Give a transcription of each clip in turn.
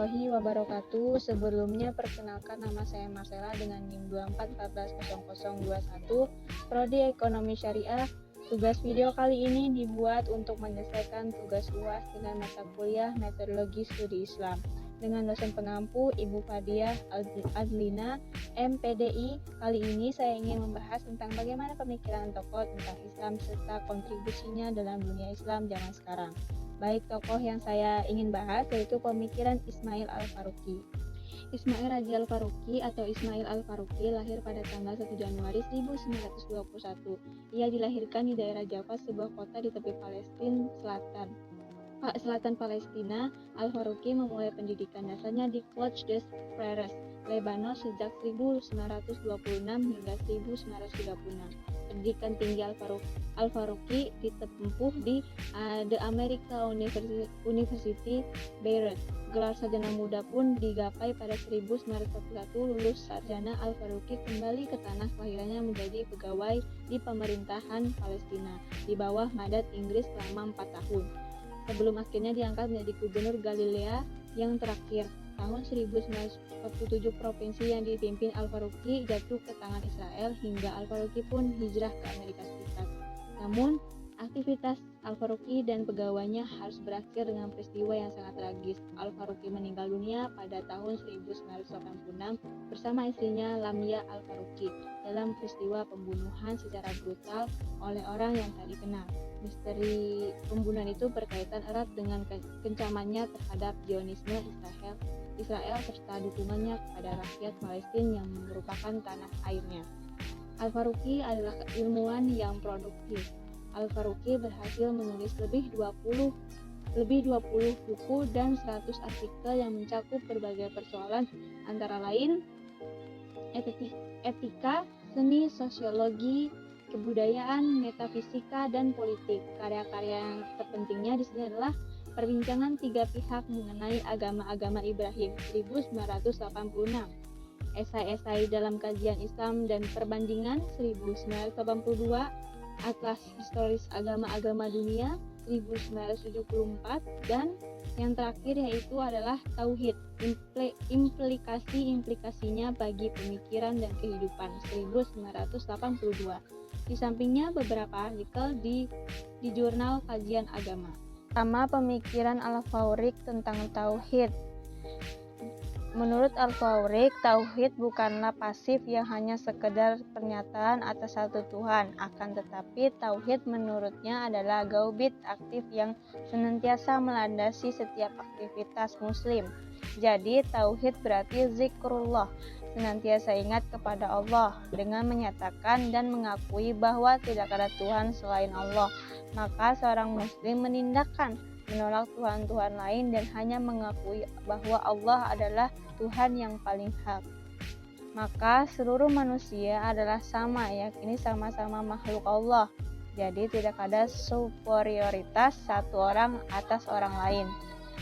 warahmatullahi wabarakatuh. Sebelumnya perkenalkan, nama saya Marcella dengan NIM 24140021, Prodi Ekonomi Syariah. Tugas video kali ini dibuat untuk menyelesaikan tugas UAS dengan mata kuliah Metodologi Studi Islam dengan dosen pengampu Ibu Fadiah Adlina, MPDI. Kali ini saya ingin membahas tentang bagaimana pemikiran tokoh tentang Islam serta kontribusinya dalam dunia Islam zaman sekarang. Baik, tokoh yang saya ingin bahas yaitu pemikiran Ismail Al-Faruqi. Ismail Raji Al-Faruqi atau Ismail Al-Faruqi lahir pada tanggal 1 Januari 1921. Ia dilahirkan di daerah Jaffa, sebuah kota di tepi selatan Palestina. Al-Faruqi memulai pendidikan dasarnya di College des Frères, Lebanon sejak 1926 hingga 1936. Pendidikan tinggi Al-Faruqi ditempuh di The American University Beirut. Gelar sarjana muda pun digapai pada 1941. Lulus sarjana, Al-Faruqi kembali ke tanah kelahirannya menjadi pegawai di pemerintahan Palestina di bawah mandat Inggris selama 4 tahun. Sebelum akhirnya diangkat menjadi gubernur Galilea yang terakhir. Tahun 1947 provinsi yang dipimpin Al-Faruqi jatuh ke tangan Israel hingga Al-Faruqi pun hijrah ke Amerika Serikat. Namun, aktivitas Al-Faruqi dan pegawainya harus berakhir dengan peristiwa yang sangat tragis. Al-Faruqi meninggal dunia pada tahun 1986 bersama istrinya Lamia Al-Faruqi dalam peristiwa pembunuhan secara brutal oleh orang yang tak dikenal. Misteri pembunuhan itu berkaitan erat dengan kencamannya terhadap Zionisme Israel serta dukungannya kepada rakyat Palestina yang merupakan tanah airnya. Al-Faruqi adalah ilmuwan yang produktif. Al-Faruqi berhasil menulis lebih 20 buku dan 100 artikel yang mencakup berbagai persoalan antara lain etika, seni, sosiologi, kebudayaan, metafisika, dan politik. Karya-karya yang terpentingnya di sini adalah Perbincangan Tiga Pihak Mengenai Agama-Agama Ibrahim 1986, Esai-esai dalam Kajian Islam dan Perbandingan 1982, Atlas Historis Agama-Agama Dunia 1974, dan yang terakhir yaitu adalah Tauhid, implikasi-implikasinya bagi pemikiran dan kehidupan 1982. Di sampingnya beberapa artikel di jurnal kajian agama. Pertama, pemikiran Al-Faruqi tentang Tauhid. Menurut Al-Faruqi, Tauhid bukanlah pasif yang hanya sekedar pernyataan atas satu Tuhan, akan tetapi Tauhid menurutnya adalah gaubit aktif yang senantiasa melandasi setiap aktivitas Muslim. Jadi, Tauhid berarti zikrullah, senantiasa ingat kepada Allah dengan menyatakan dan mengakui bahwa tidak ada Tuhan selain Allah. Maka seorang Muslim menolak Tuhan-Tuhan lain dan hanya mengakui bahwa Allah adalah Tuhan yang paling hak. Maka seluruh manusia adalah sama, yakni sama-sama makhluk Allah. Jadi tidak ada superioritas satu orang atas orang lain.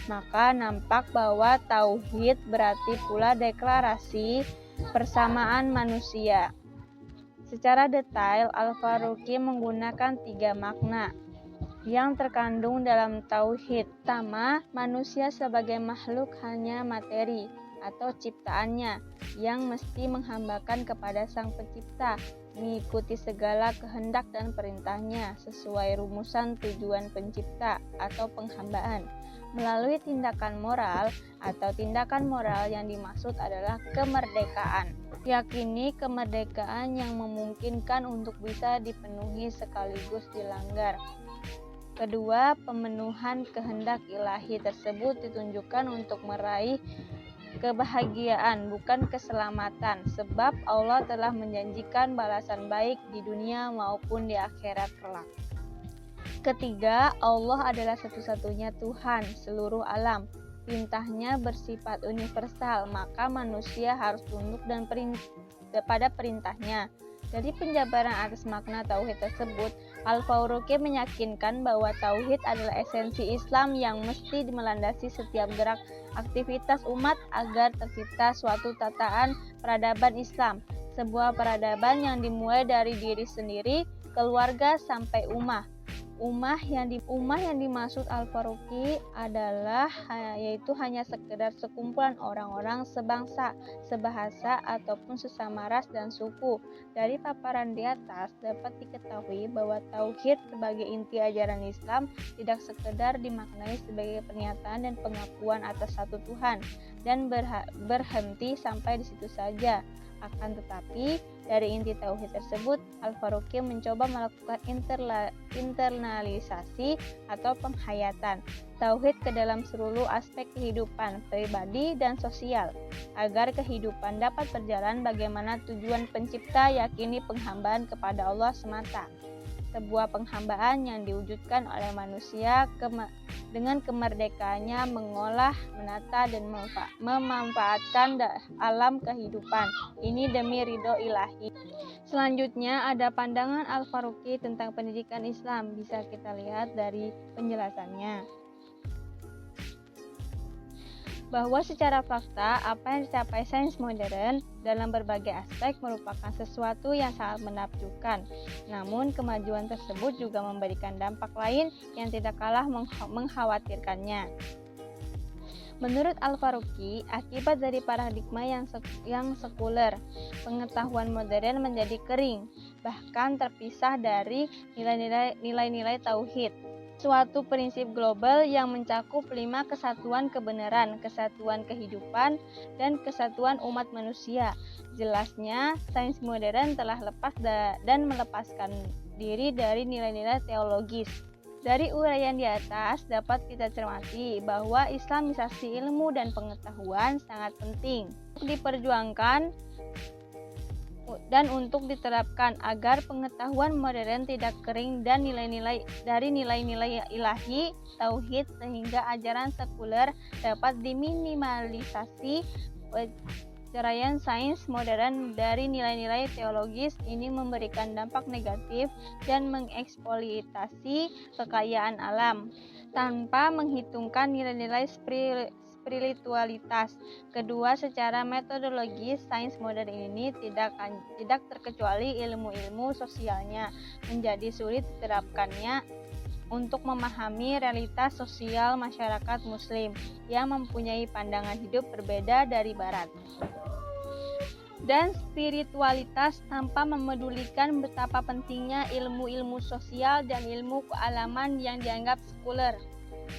Maka nampak bahwa Tauhid berarti pula deklarasi persamaan manusia. Secara detail, Al-Faruqi menggunakan 3 makna yang terkandung dalam Tauhid. Pertama, manusia sebagai makhluk hanya materi atau ciptaannya yang mesti menghambakan kepada Sang Pencipta, mengikuti segala kehendak dan perintahnya sesuai rumusan tujuan pencipta atau penghambaan. Melalui tindakan moral atau tindakan moral yang dimaksud adalah kemerdekaan. Yakini kemerdekaan yang memungkinkan untuk bisa dipenuhi sekaligus dilanggar. Kedua, pemenuhan kehendak ilahi tersebut ditunjukkan untuk meraih kebahagiaan, bukan keselamatan, sebab Allah telah menjanjikan balasan baik di dunia maupun di akhirat kelak. Ketiga, Allah adalah satu-satunya Tuhan seluruh alam. Perintahnya bersifat universal, maka manusia harus tunduk dan pada perintahnya. Dari penjabaran atas makna Tauhid tersebut, Al-Faruqi meyakinkan bahwa Tauhid adalah esensi Islam yang mesti melandasi setiap gerak aktivitas umat agar tercipta suatu tataan peradaban Islam, sebuah peradaban yang dimulai dari diri sendiri, keluarga, sampai ummah. Ummah yang dimaksud Al-Faruqi adalah yaitu hanya sekedar sekumpulan orang-orang sebangsa, sebahasa ataupun sesama ras dan suku. Dari paparan di atas dapat diketahui bahwa tauhid sebagai inti ajaran Islam tidak sekedar dimaknai sebagai pernyataan dan pengakuan atas satu Tuhan dan berhenti sampai di situ saja. Akan tetapi, dari inti tauhid tersebut, Al-Faruqi mencoba melakukan internalisasi atau penghayatan tauhid ke dalam seluruh aspek kehidupan pribadi dan sosial. Agar kehidupan dapat berjalan bagaimana tujuan pencipta, yakini penghambaan kepada Allah semata. Sebuah penghambaan yang diwujudkan oleh manusia dengan kemerdekaannya mengolah, menata, dan memanfaatkan alam kehidupan ini demi ridho ilahi. Selanjutnya ada pandangan Al-Faruqi tentang pendidikan Islam. Bisa kita lihat dari penjelasannya bahwa secara fakta apa yang dicapai sains modern dalam berbagai aspek merupakan sesuatu yang sangat menakjubkan. Namun kemajuan tersebut juga memberikan dampak lain yang tidak kalah mengkhawatirkannya. Menurut Al-Faruqi, akibat dari paradigma yang sekuler, pengetahuan modern menjadi kering, bahkan terpisah dari nilai-nilai tauhid. Suatu prinsip global yang mencakup 5 kesatuan kebenaran, kesatuan kehidupan, dan kesatuan umat manusia. Jelasnya, sains modern telah lepas dan melepaskan diri dari nilai-nilai teologis. Dari uraian di atas dapat kita cermati bahwa islamisasi ilmu dan pengetahuan sangat penting diperjuangkan dan untuk diterapkan agar pengetahuan modern tidak kering dan nilai-nilai ilahi tauhid, sehingga ajaran sekuler dapat diminimalisasi. Perceraian sains modern dari nilai-nilai teologis ini memberikan dampak negatif dan mengeksploitasi kekayaan alam tanpa menghitungkan nilai-nilai spiritualitas. Kedua, secara metodologis, sains modern ini tidak terkecuali ilmu-ilmu sosialnya menjadi sulit diterapkannya untuk memahami realitas sosial masyarakat muslim yang mempunyai pandangan hidup berbeda dari barat dan spiritualitas tanpa memedulikan betapa pentingnya ilmu-ilmu sosial dan ilmu kealaman yang dianggap sekuler.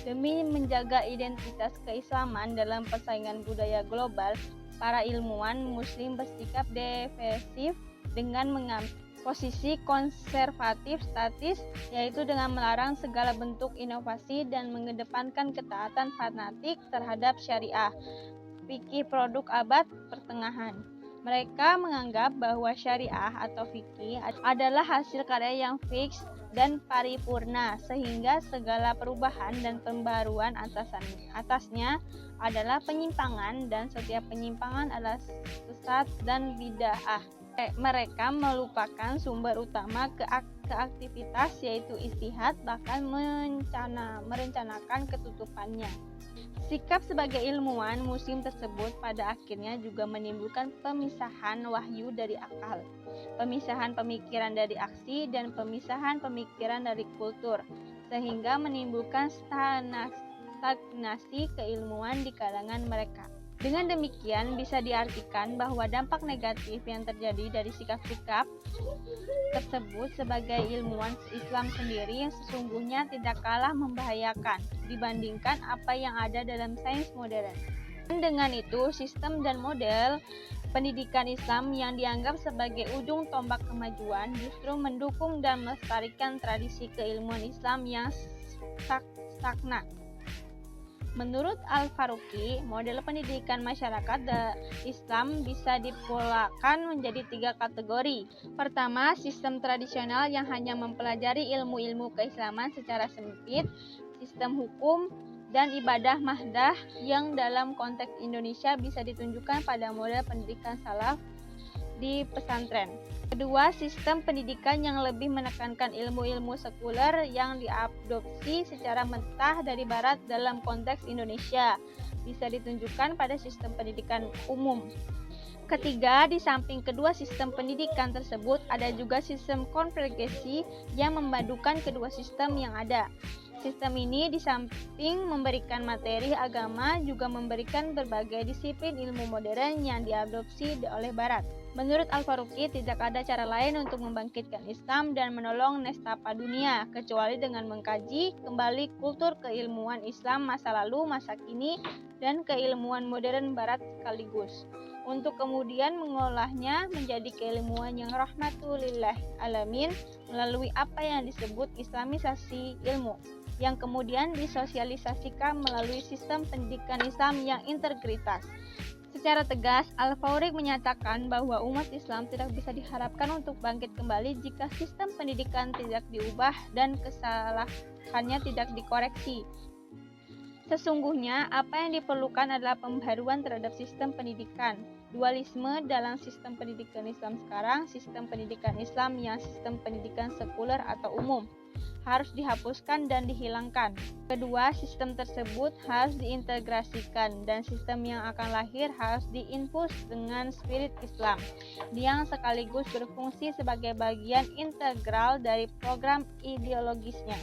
Demi menjaga identitas keislaman dalam persaingan budaya global, para ilmuwan muslim bersikap defensif dengan mengambil posisi konservatif statis, yaitu dengan melarang segala bentuk inovasi dan mengedepankan ketaatan fanatik terhadap syariah, fikih produk abad pertengahan. Mereka menganggap bahwa syariah atau fikih adalah hasil karya yang fix dan paripurna, sehingga segala perubahan dan pembaruan atasnya adalah penyimpangan, dan setiap penyimpangan adalah sesat dan bid'ah. Mereka melupakan sumber utama keaktivitas, yaitu ijtihad, bahkan merencanakan ketutupannya. Sikap sebagai ilmuwan muslim tersebut pada akhirnya juga menimbulkan pemisahan wahyu dari akal, pemisahan pemikiran dari aksi, dan pemisahan pemikiran dari kultur, sehingga menimbulkan stagnasi keilmuan di kalangan mereka. Dengan demikian, bisa diartikan bahwa dampak negatif yang terjadi dari sikap-sikap tersebut sebagai ilmuwan Islam sendiri yang sesungguhnya tidak kalah membahayakan dibandingkan apa yang ada dalam sains modern. Dan dengan itu, sistem dan model pendidikan Islam yang dianggap sebagai ujung tombak kemajuan justru mendukung dan melestarikan tradisi keilmuan Islam yang stagnan. Menurut Al-Faruqi, model pendidikan masyarakat Islam bisa dipolakan menjadi 3 kategori. Pertama, sistem tradisional yang hanya mempelajari ilmu-ilmu keislaman secara sempit, sistem hukum dan ibadah mahdah yang dalam konteks Indonesia bisa ditunjukkan pada model pendidikan salaf di pesantren. Kedua, sistem pendidikan yang lebih menekankan ilmu-ilmu sekuler yang diadopsi secara mentah dari barat dalam konteks Indonesia bisa ditunjukkan pada sistem pendidikan umum. Ketiga, di samping kedua sistem pendidikan tersebut, ada juga sistem konvergensi yang memadukan kedua sistem yang ada. Sistem ini di samping memberikan materi agama, juga memberikan berbagai disiplin ilmu modern yang diadopsi oleh Barat. Menurut Al-Faruqi, tidak ada cara lain untuk membangkitkan Islam dan menolong nestapa dunia, kecuali dengan mengkaji kembali kultur keilmuan Islam masa lalu, masa kini, dan keilmuan modern Barat sekaligus, untuk kemudian mengolahnya menjadi keilmuan yang rahmatulillah alamin melalui apa yang disebut islamisasi ilmu, yang kemudian disosialisasikan melalui sistem pendidikan Islam yang integritas. Secara tegas, Al-Faruqi menyatakan bahwa umat Islam tidak bisa diharapkan untuk bangkit kembali jika sistem pendidikan tidak diubah dan kesalahannya tidak dikoreksi. Sesungguhnya, apa yang diperlukan adalah pembaruan terhadap sistem pendidikan. Dualisme dalam sistem pendidikan Islam sekarang, sistem pendidikan Islam yang sistem pendidikan sekuler atau umum, harus dihapuskan dan dihilangkan. Kedua, sistem tersebut harus diintegrasikan dan sistem yang akan lahir harus diinfus dengan spirit Islam, yang sekaligus berfungsi sebagai bagian integral dari program ideologisnya.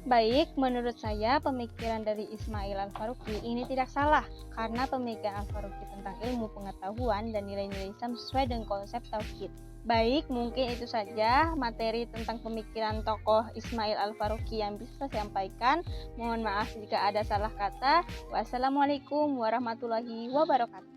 Baik, menurut saya pemikiran dari Ismail Al-Faruqi ini tidak salah, karena pemikiran Al-Faruqi tentang ilmu pengetahuan dan nilai-nilai Islam sesuai dengan konsep tauhid. Baik, mungkin itu saja materi tentang pemikiran tokoh Ismail Al-Faruqi yang bisa saya sampaikan. Mohon maaf jika ada salah kata. Wassalamualaikum warahmatullahi wabarakatuh.